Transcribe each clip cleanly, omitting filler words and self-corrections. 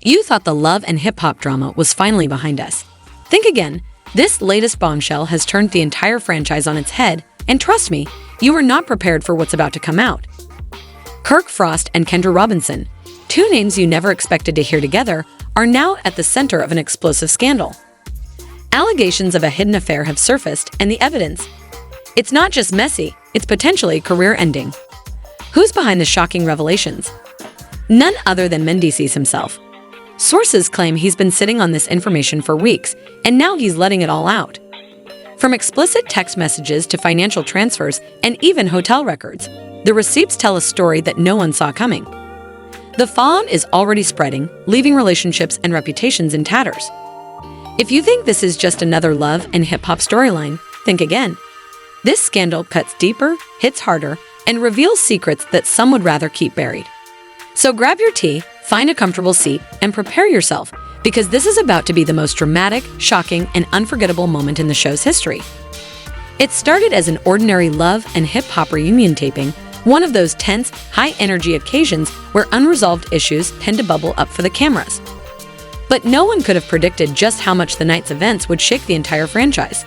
You thought the love and hip-hop drama was finally behind us. Think again. This latest bombshell has turned the entire franchise on its head, and trust me, you were not prepared for what's about to come out. Kirk Frost and Kendra Robinson, two names you never expected to hear together, are now at the center of an explosive scandal. Allegations of a hidden affair have surfaced, and the evidence. It's not just messy, it's potentially career-ending. Who's behind the shocking revelations? None other than Mendeecees himself. Sources claim he's been sitting on this information for weeks, and now he's letting it all out. From explicit text messages to financial transfers and even hotel records, the receipts tell a story that no one saw coming. The fallout is already spreading, leaving relationships and reputations in tatters. If you think this is just another love and hip-hop storyline, think again. This scandal cuts deeper, hits harder, and reveals secrets that some would rather keep buried. So grab your tea, find a comfortable seat, and prepare yourself, because this is about to be the most dramatic, shocking, and unforgettable moment in the show's history. It started as an ordinary love and hip-hop reunion taping, one of those tense, high-energy occasions where unresolved issues tend to bubble up for the cameras. But no one could have predicted just how much the night's events would shake the entire franchise.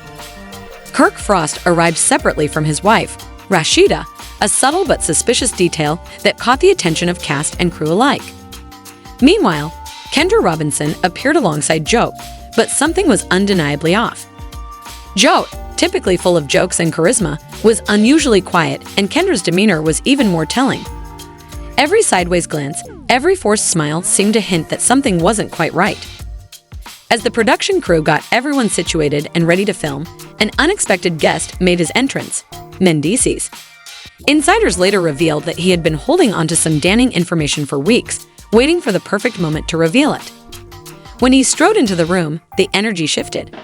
Kirk Frost arrived separately from his wife, Rashida, a subtle but suspicious detail that caught the attention of cast and crew alike. Meanwhile, Kendra Robinson appeared alongside Joe, but something was undeniably off. Joe, typically full of jokes and charisma, was unusually quiet, and Kendra's demeanor was even more telling. Every sideways glance, every forced smile seemed to hint that something wasn't quite right. As the production crew got everyone situated and ready to film, an unexpected guest made his entrance, Mendeecees. Insiders later revealed that he had been holding onto some damning information for weeks, waiting for the perfect moment to reveal it. When he strode into the room, the energy shifted.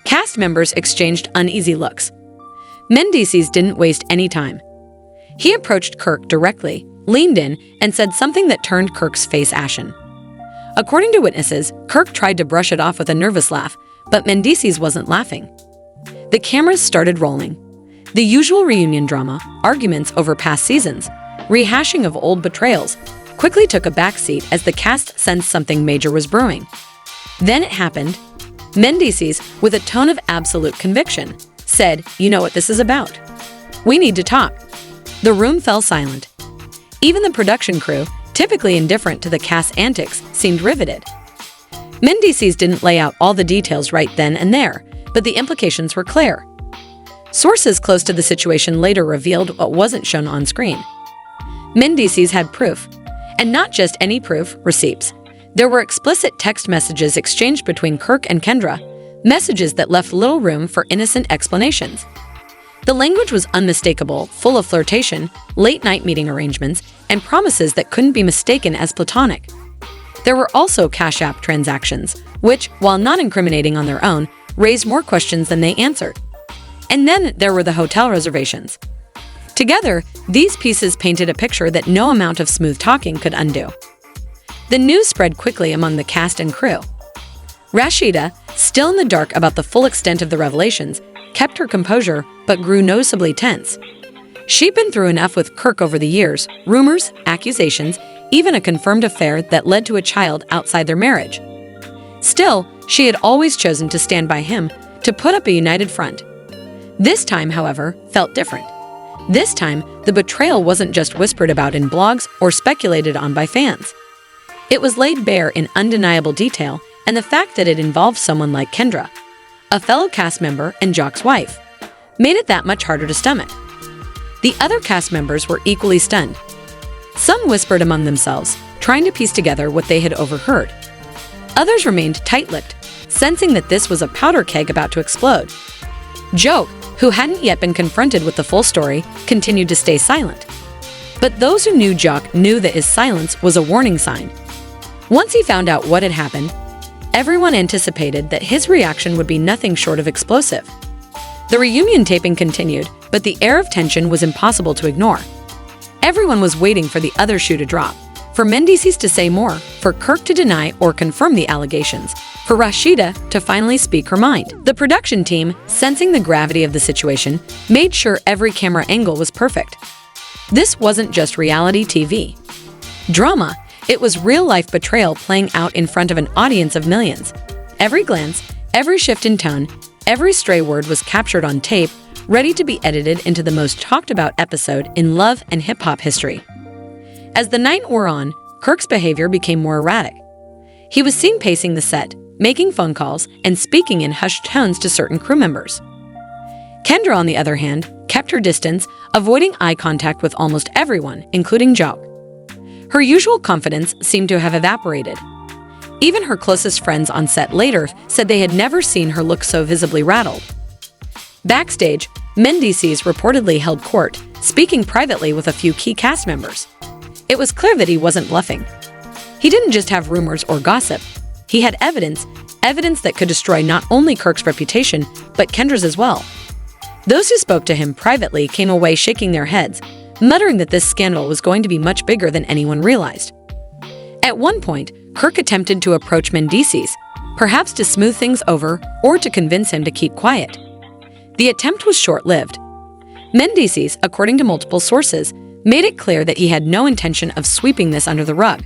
Cast members exchanged uneasy looks. Mendeecees didn't waste any time. He approached Kirk directly, leaned in, and said something that turned Kirk's face ashen. According to witnesses, Kirk tried to brush it off with a nervous laugh, but Mendeecees wasn't laughing. The cameras started rolling. The usual reunion drama, arguments over past seasons, rehashing of old betrayals, quickly took a backseat as the cast sensed something major was brewing. Then it happened. Mendeecees, with a tone of absolute conviction, said, "You know what this is about. We need to talk." The room fell silent. Even the production crew, typically indifferent to the cast's antics, seemed riveted. Mendeecees didn't lay out all the details right then and there, but the implications were clear. Sources close to the situation later revealed what wasn't shown on screen. Mendeecees had proof, and not just any proof, receipts. There were explicit text messages exchanged between Kirk and Kendra, messages that left little room for innocent explanations. The language was unmistakable, full of flirtation, late-night meeting arrangements, and promises that couldn't be mistaken as platonic. There were also Cash App transactions, which, while not incriminating on their own, raised more questions than they answered. And then there were the hotel reservations. Together, these pieces painted a picture that no amount of smooth talking could undo. The news spread quickly among the cast and crew. Rashida, still in the dark about the full extent of the revelations, kept her composure but grew noticeably tense. She'd been through enough with Kirk over the years, rumors, accusations, even a confirmed affair that led to a child outside their marriage. Still, she had always chosen to stand by him, to put up a united front. This time, however, felt different. This time, the betrayal wasn't just whispered about in blogs or speculated on by fans. It was laid bare in undeniable detail, and the fact that it involved someone like Kendra, a fellow cast member and Jock's wife, made it that much harder to stomach. The other cast members were equally stunned. Some whispered among themselves, trying to piece together what they had overheard. Others remained tight-lipped, sensing that this was a powder keg about to explode. Joe, who hadn't yet been confronted with the full story, continued to stay silent. But those who knew Jock knew that his silence was a warning sign. Once he found out what had happened, everyone anticipated that his reaction would be nothing short of explosive. The reunion taping continued, but the air of tension was impossible to ignore. Everyone was waiting for the other shoe to drop, for Mendeecees to say more, for Kirk to deny or confirm the allegations, for Rashida to finally speak her mind. The production team, sensing the gravity of the situation, made sure every camera angle was perfect. This wasn't just reality TV. Drama, It was real-life betrayal playing out in front of an audience of millions. Every glance, every shift in tone, every stray word was captured on tape, ready to be edited into the most talked-about episode in love and hip-hop history. As the night wore on, Kirk's behavior became more erratic. He was seen pacing the set, making phone calls, and speaking in hushed tones to certain crew members. Kendra, on the other hand, kept her distance, avoiding eye contact with almost everyone, including Joe. Her usual confidence seemed to have evaporated. Even her closest friends on set later said they had never seen her look so visibly rattled. Backstage, Mendeecees reportedly held court, speaking privately with a few key cast members. It was clear that he wasn't bluffing. He didn't just have rumors or gossip. He had evidence that could destroy not only Kirk's reputation, but Kendra's as well. Those who spoke to him privately came away shaking their heads, muttering that this scandal was going to be much bigger than anyone realized. At one point, Kirk attempted to approach Mendeecees, perhaps to smooth things over or to convince him to keep quiet. The attempt was short-lived. Mendeecees, according to multiple sources, made it clear that he had no intention of sweeping this under the rug.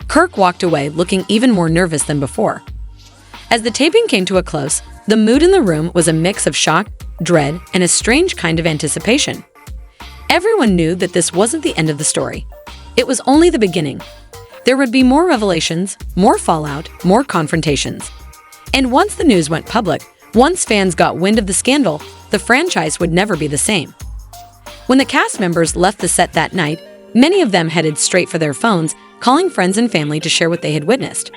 Kirk walked away looking even more nervous than before. As the taping came to a close, the mood in the room was a mix of shock, dread, and a strange kind of anticipation. Everyone knew that this wasn't the end of the story. It was only the beginning. There would be more revelations, more fallout, more confrontations. And once the news went public, once fans got wind of the scandal, the franchise would never be the same. When the cast members left the set that night, many of them headed straight for their phones, calling friends and family to share what they had witnessed.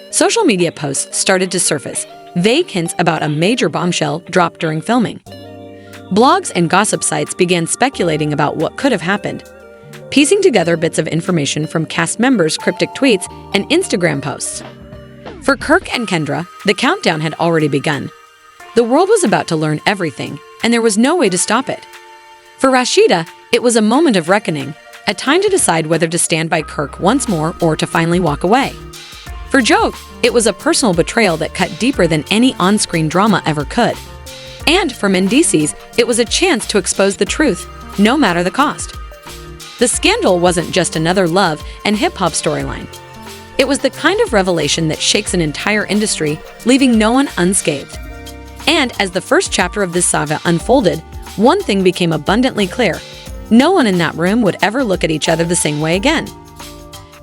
Social media posts started to surface, vague hints about a major bombshell dropped during filming. Blogs and gossip sites began speculating about what could have happened, piecing together bits of information from cast members' cryptic tweets and Instagram posts. For Kirk and Kendra, the countdown had already begun. The world was about to learn everything, and there was no way to stop it. For Rashida, it was a moment of reckoning, a time to decide whether to stand by Kirk once more or to finally walk away. For Joe, it was a personal betrayal that cut deeper than any on-screen drama ever could. And for Mendeecees, it was a chance to expose the truth, no matter the cost. The scandal wasn't just another love and hip-hop storyline. It was the kind of revelation that shakes an entire industry, leaving no one unscathed. And as the first chapter of this saga unfolded, one thing became abundantly clear. No one in that room would ever look at each other the same way again.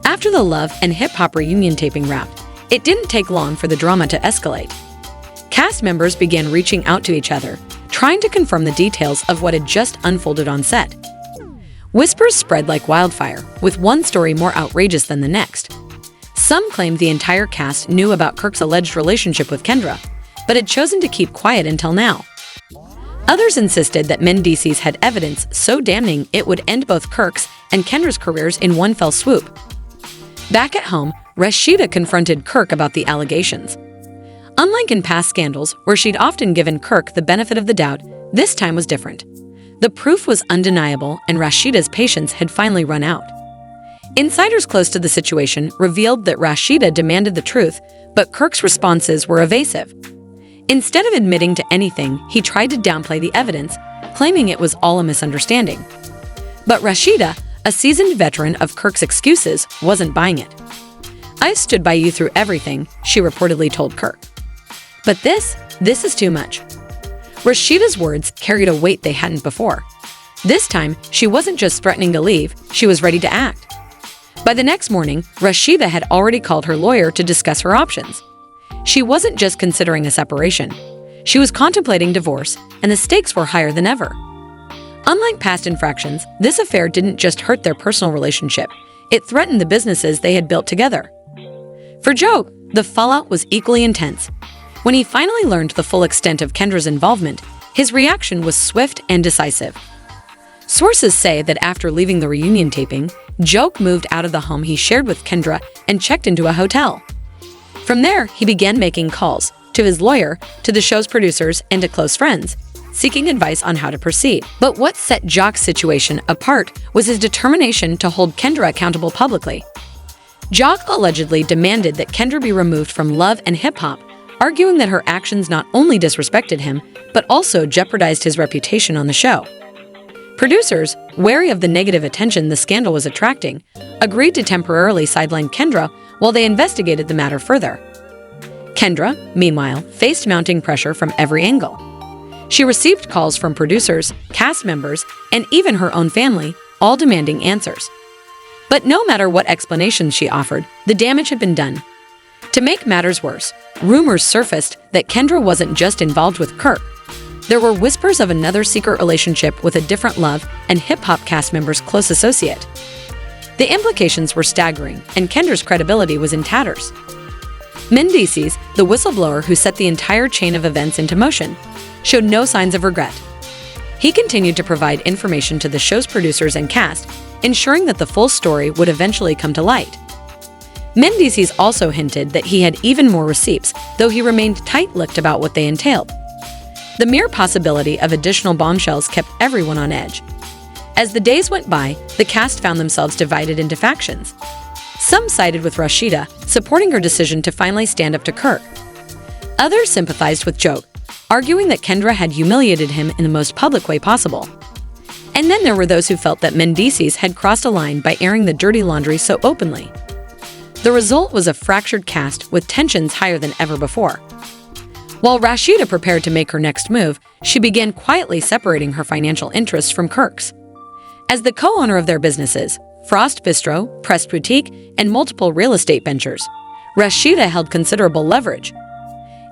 After the love and hip-hop reunion taping wrapped, it didn't take long for the drama to escalate. Cast members began reaching out to each other, trying to confirm the details of what had just unfolded on set. Whispers spread like wildfire, with one story more outrageous than the next. Some claimed the entire cast knew about Kirk's alleged relationship with Kendra, but had chosen to keep quiet until now. Others insisted that Mendeecees had evidence so damning it would end both Kirk's and Kendra's careers in one fell swoop. Back at home, Rashida confronted Kirk about the allegations. Unlike in past scandals, where she'd often given Kirk the benefit of the doubt, this time was different. The proof was undeniable, and Rashida's patience had finally run out. Insiders close to the situation revealed that Rashida demanded the truth, but Kirk's responses were evasive. Instead of admitting to anything, he tried to downplay the evidence, claiming it was all a misunderstanding. But Rashida, a seasoned veteran of Kirk's excuses, wasn't buying it. "I stood by you through everything," she reportedly told Kirk. But this is too much. Rashida's words carried a weight they hadn't before. This time, she wasn't just threatening to leave, she was ready to act. By the next morning, Rashida had already called her lawyer to discuss her options. She wasn't just considering a separation. She was contemplating divorce, and the stakes were higher than ever. Unlike past infractions, this affair didn't just hurt their personal relationship, it threatened the businesses they had built together. For Joe, the fallout was equally intense. When he finally learned the full extent of Kendra's involvement, his reaction was swift and decisive. Sources say that after leaving the reunion taping, Joe moved out of the home he shared with Kendra and checked into a hotel. From there, he began making calls to his lawyer, to the show's producers, and to close friends, seeking advice on how to proceed. But what set Jock's situation apart was his determination to hold Kendra accountable publicly. Jock allegedly demanded that Kendra be removed from Love and Hip Hop, arguing that her actions not only disrespected him, but also jeopardized his reputation on the show. Producers, wary of the negative attention the scandal was attracting, agreed to temporarily sideline Kendra while they investigated the matter further. Kendra, meanwhile, faced mounting pressure from every angle. She received calls from producers, cast members, and even her own family, all demanding answers. But no matter what explanations she offered, the damage had been done. To make matters worse, rumors surfaced that Kendra wasn't just involved with Kirk. There were whispers of another secret relationship with a different Love and hip-hop cast member's close associate. The implications were staggering, and Kendra's credibility was in tatters. Mendeecees, the whistleblower who set the entire chain of events into motion, showed no signs of regret. He continued to provide information to the show's producers and cast, ensuring that the full story would eventually come to light. Mendeecees also hinted that he had even more receipts, though he remained tight-lipped about what they entailed. The mere possibility of additional bombshells kept everyone on edge. As the days went by, the cast found themselves divided into factions. Some sided with Rashida, supporting her decision to finally stand up to Kirk. Others sympathized with Joke, arguing that Kendra had humiliated him in the most public way possible. And then there were those who felt that Mendeecees had crossed a line by airing the dirty laundry so openly. The result was a fractured cast with tensions higher than ever before. While Rashida prepared to make her next move, she began quietly separating her financial interests from Kirk's. As the co-owner of their businesses, Frost Bistro, Pressed Boutique, and multiple real estate ventures, Rashida held considerable leverage.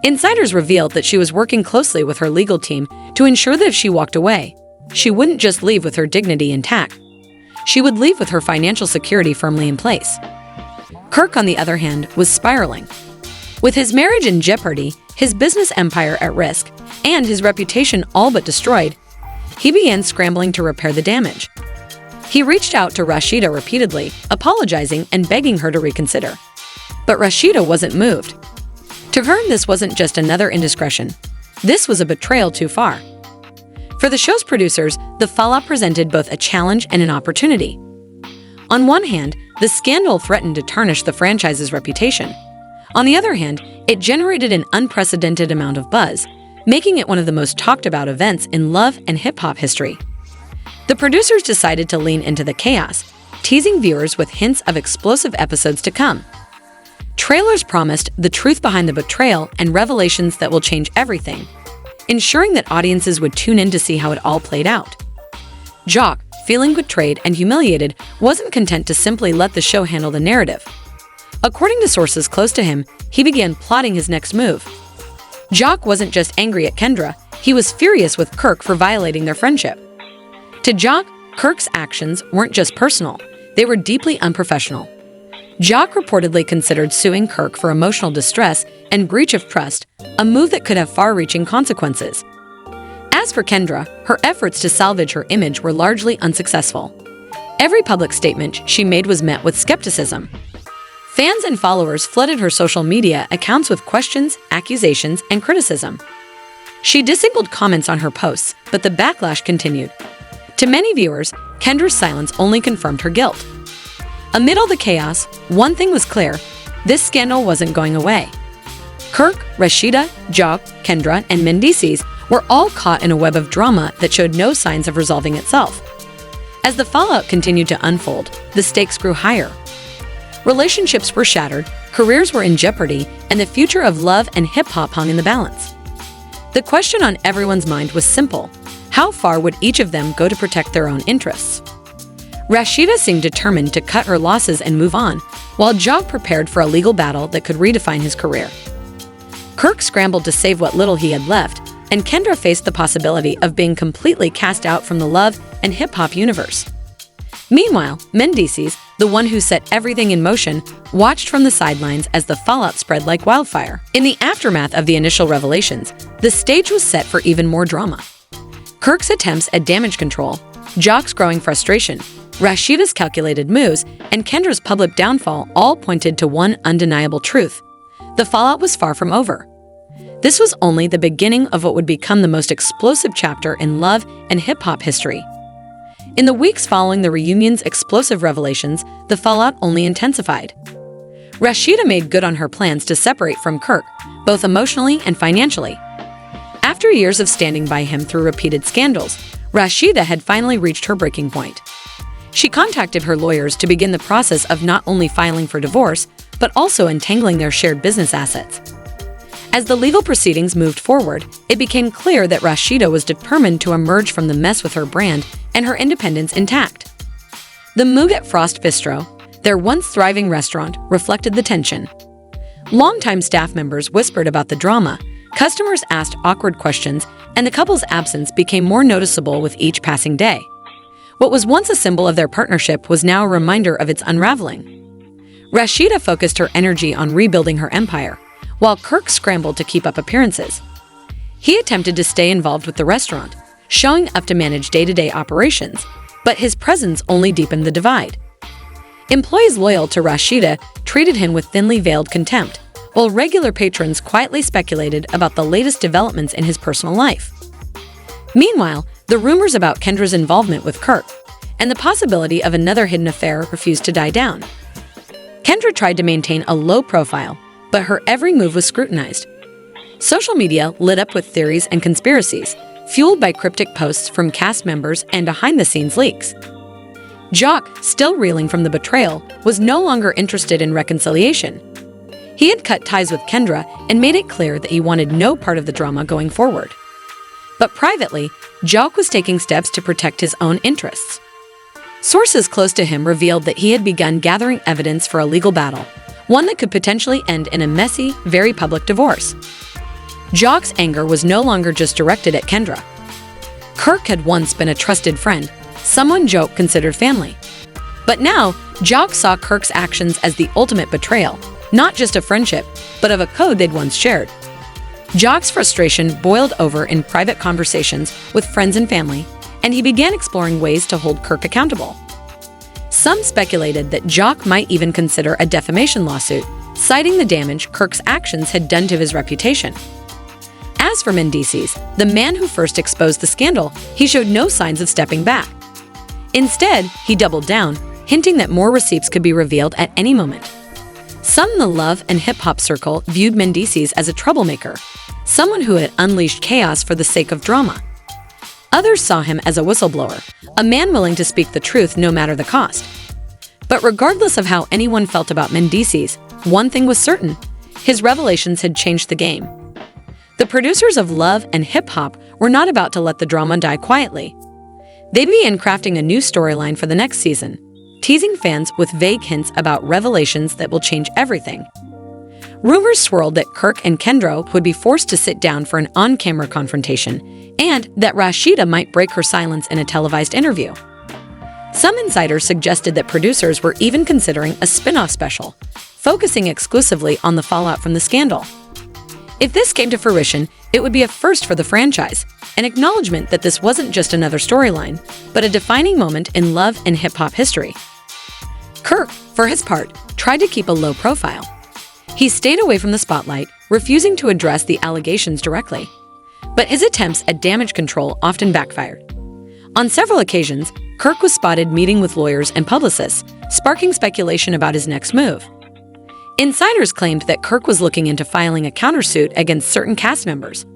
Insiders revealed that she was working closely with her legal team to ensure that if she walked away, she wouldn't just leave with her dignity intact. She would leave with her financial security firmly in place. Kirk, on the other hand, was spiraling. With his marriage in jeopardy, his business empire at risk, and his reputation all but destroyed, he began scrambling to repair the damage. He reached out to Rashida repeatedly, apologizing and begging her to reconsider. But Rashida wasn't moved. To her, this wasn't just another indiscretion. This was a betrayal too far. For the show's producers, the fallout presented both a challenge and an opportunity. On one hand, the scandal threatened to tarnish the franchise's reputation. On the other hand, it generated an unprecedented amount of buzz, making it one of the most talked about events in Love and hip-hop history. The producers decided to lean into the chaos, teasing viewers with hints of explosive episodes to come. Trailers promised the truth behind the betrayal and revelations that will change everything, ensuring that audiences would tune in to see how it all played out. Jock, feeling betrayed and humiliated, wasn't content to simply let the show handle the narrative. According to sources close to him, he began plotting his next move. Jock wasn't just angry at Kendra, he was furious with Kirk for violating their friendship. To Jock, Kirk's actions weren't just personal, they were deeply unprofessional. Jock reportedly considered suing Kirk for emotional distress and breach of trust, a move that could have far-reaching consequences. As for Kendra, her efforts to salvage her image were largely unsuccessful. Every public statement she made was met with skepticism. Fans and followers flooded her social media accounts with questions, accusations, and criticism. She disabled comments on her posts, but the backlash continued. To many viewers, Kendra's silence only confirmed her guilt. Amid all the chaos, one thing was clear: this scandal wasn't going away. Kirk, Rashida, Jock, Kendra, and Mendeecees were all caught in a web of drama that showed no signs of resolving itself. As the fallout continued to unfold, the stakes grew higher. Relationships were shattered, careers were in jeopardy, and the future of Love and hip-hop hung in the balance. The question on everyone's mind was simple: how far would each of them go to protect their own interests? Rashida seemed determined to cut her losses and move on, while Jock prepared for a legal battle that could redefine his career. Kirk scrambled to save what little he had left, and Kendra faced the possibility of being completely cast out from the Love and hip-hop universe. Meanwhile, Mendeecees, the one who set everything in motion, watched from the sidelines as the fallout spread like wildfire. In the aftermath of the initial revelations, the stage was set for even more drama. Kirk's attempts at damage control, Jock's growing frustration, Rashida's calculated moves, and Kendra's public downfall all pointed to one undeniable truth: the fallout was far from over. This was only the beginning of what would become the most explosive chapter in Love and hip-hop history. In the weeks following the reunion's explosive revelations, the fallout only intensified. Rashida made good on her plans to separate from Kirk, both emotionally and financially. After years of standing by him through repeated scandals, Rashida had finally reached her breaking point. She contacted her lawyers to begin the process of not only filing for divorce, but also entangling their shared business assets. As the legal proceedings moved forward, it became clear that Rashida was determined to emerge from the mess with her brand and her independence intact. The mood at Frost Bistro, their once thriving restaurant, reflected the tension. Longtime staff members whispered about the drama, customers asked awkward questions, and the couple's absence became more noticeable with each passing day. What was once a symbol of their partnership was now a reminder of its unraveling. Rashida focused her energy on rebuilding her empire, while Kirk scrambled to keep up appearances. He attempted to stay involved with the restaurant, showing up to manage day-to-day operations, but his presence only deepened the divide. Employees loyal to Rashida treated him with thinly veiled contempt, while regular patrons quietly speculated about the latest developments in his personal life. Meanwhile, the rumors about Kendra's involvement with Kirk and the possibility of another hidden affair refused to die down. Kendra tried to maintain a low profile, but her every move was scrutinized. Social media lit up with theories and conspiracies, fueled by cryptic posts from cast members and behind-the-scenes leaks. Jock, still reeling from the betrayal, was no longer interested in reconciliation. He had cut ties with Kendra and made it clear that he wanted no part of the drama going forward. But privately, Jock was taking steps to protect his own interests. Sources close to him revealed that he had begun gathering evidence for a legal battle, one that could potentially end in a messy, very public divorce. Jock's anger was no longer just directed at Kendra. Kirk had once been a trusted friend, someone Jock considered family. But now, Jock saw Kirk's actions as the ultimate betrayal, not just of friendship, but of a code they'd once shared. Jock's frustration boiled over in private conversations with friends and family, and he began exploring ways to hold Kirk accountable. Some speculated that Jock might even consider a defamation lawsuit, citing the damage Kirk's actions had done to his reputation. As for Mendeecees, the man who first exposed the scandal, he showed no signs of stepping back. Instead, he doubled down, hinting that more receipts could be revealed at any moment. Some in the love and hip-hop circle viewed Mendeecees as a troublemaker, someone who had unleashed chaos for the sake of drama. Others saw him as a whistleblower, a man willing to speak the truth no matter the cost. But regardless of how anyone felt about Mendeecees, one thing was certain: his revelations had changed the game. The producers of Love and Hip Hop were not about to let the drama die quietly. They began crafting a new storyline for the next season, teasing fans with vague hints about revelations that will change everything. Rumors swirled that Kirk and Kendra would be forced to sit down for an on-camera confrontation, and that Rashida might break her silence in a televised interview. Some insiders suggested that producers were even considering a spin-off special, focusing exclusively on the fallout from the scandal. If this came to fruition, it would be a first for the franchise, an acknowledgement that this wasn't just another storyline, but a defining moment in love and hip-hop history. Kirk, for his part, tried to keep a low profile. He stayed away from the spotlight, refusing to address the allegations directly. But his attempts at damage control often backfired. On several occasions, Kirk was spotted meeting with lawyers and publicists, sparking speculation about his next move. Insiders claimed that Kirk was looking into filing a countersuit against certain cast members,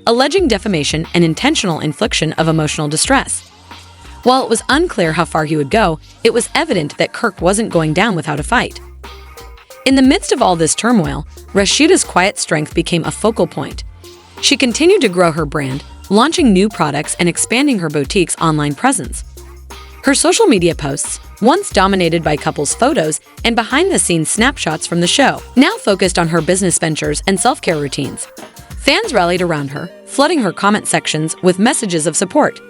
alleging defamation and intentional infliction of emotional distress. While it was unclear how far he would go, it was evident that Kirk wasn't going down without a fight. In the midst of all this turmoil, Rashida's quiet strength became a focal point. She continued to grow her brand, launching new products and expanding her boutique's online presence. Her social media posts, once dominated by couples' photos and behind-the-scenes snapshots from the show, now focused on her business ventures and self-care routines. Fans rallied around her, flooding her comment sections with messages of support.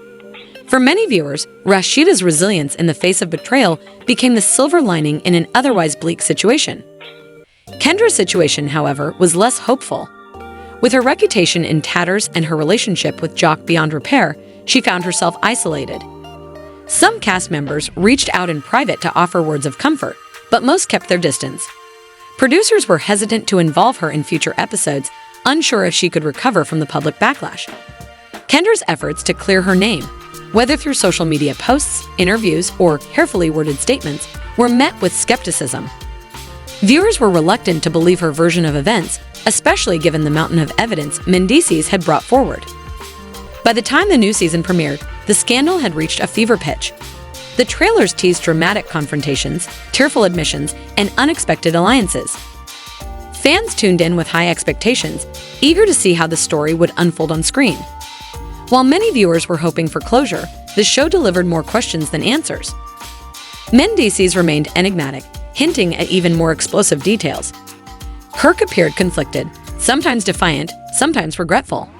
For many viewers, Rashida's resilience in the face of betrayal became the silver lining in an otherwise bleak situation. Kendra's situation, however, was less hopeful. With her reputation in tatters and her relationship with Jock beyond repair, she found herself isolated. Some cast members reached out in private to offer words of comfort, but most kept their distance. Producers were hesitant to involve her in future episodes, unsure if she could recover from the public backlash. Kendra's efforts to clear her name, whether through social media posts, interviews, or carefully worded statements, were met with skepticism. Viewers were reluctant to believe her version of events, especially given the mountain of evidence Mendeecees had brought forward. By the time the new season premiered, the scandal had reached a fever pitch. The trailers teased dramatic confrontations, tearful admissions, and unexpected alliances. Fans tuned in with high expectations, eager to see how the story would unfold on screen. While many viewers were hoping for closure, the show delivered more questions than answers. Mendeecees remained enigmatic, hinting at even more explosive details. Kirk appeared conflicted, sometimes defiant, sometimes regretful.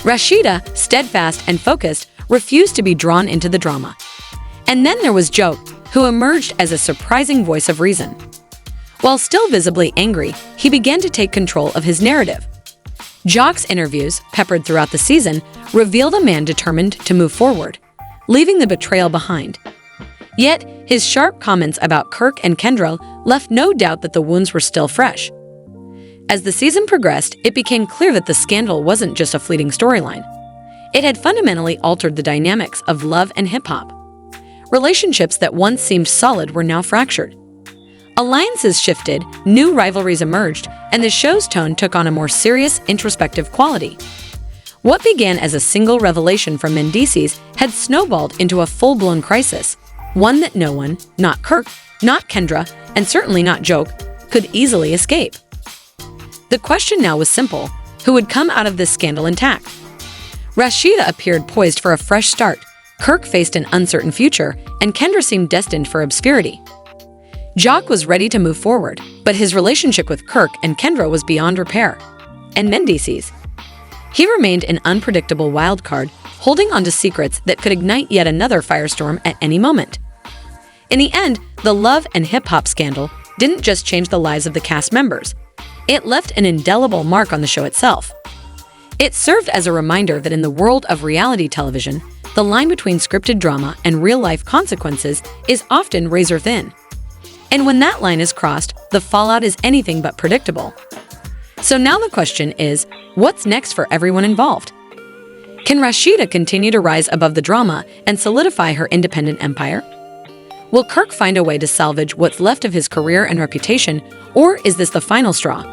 Rashida, steadfast and focused, refused to be drawn into the drama. And then there was Joe, who emerged as a surprising voice of reason. While still visibly angry, he began to take control of his narrative. Jock's interviews, peppered throughout the season, revealed a man determined to move forward, leaving the betrayal behind. Yet, his sharp comments about Kirk and Kendra left no doubt that the wounds were still fresh. As the season progressed, it became clear that the scandal wasn't just a fleeting storyline. It had fundamentally altered the dynamics of love and hip-hop. Relationships that once seemed solid were now fractured. Alliances shifted, new rivalries emerged, and the show's tone took on a more serious, introspective quality. What began as a single revelation from Mendeecees had snowballed into a full-blown crisis, one that no one, not Kirk, not Kendra, and certainly not Joe, could easily escape. The question now was simple: who would come out of this scandal intact? Rashida appeared poised for a fresh start, Kirk faced an uncertain future, and Kendra seemed destined for obscurity. Jock was ready to move forward, but his relationship with Kirk and Kendra was beyond repair. And Mendeecees? He remained an unpredictable wild card, holding on to secrets that could ignite yet another firestorm at any moment. In the end, the love and hip-hop scandal didn't just change the lives of the cast members. It left an indelible mark on the show itself. It served as a reminder that in the world of reality television, the line between scripted drama and real-life consequences is often razor-thin. And when that line is crossed, the fallout is anything but predictable. So now the question is, what's next for everyone involved? Can Rashida continue to rise above the drama and solidify her independent empire? Will Kirk find a way to salvage what's left of his career and reputation, or is this the final straw?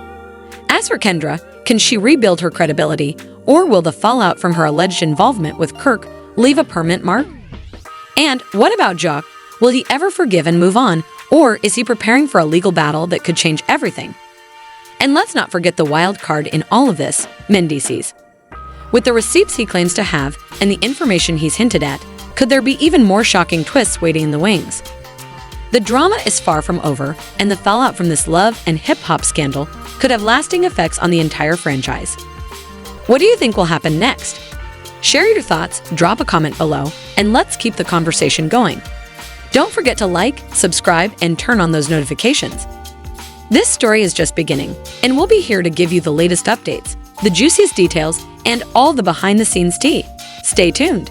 As for Kendra, can she rebuild her credibility, or will the fallout from her alleged involvement with Kirk leave a permanent mark? And what about Jock? Will he ever forgive and move on, or is he preparing for a legal battle that could change everything? And let's not forget the wild card in all of this, Mendeecees. With the receipts he claims to have and the information he's hinted at, could there be even more shocking twists waiting in the wings? The drama is far from over, and the fallout from this love and hip-hop scandal could have lasting effects on the entire franchise. What do you think will happen next? Share your thoughts, drop a comment below, and let's keep the conversation going. Don't forget to like, subscribe, and turn on those notifications. This story is just beginning, and we'll be here to give you the latest updates, the juiciest details, and all the behind-the-scenes tea. Stay tuned.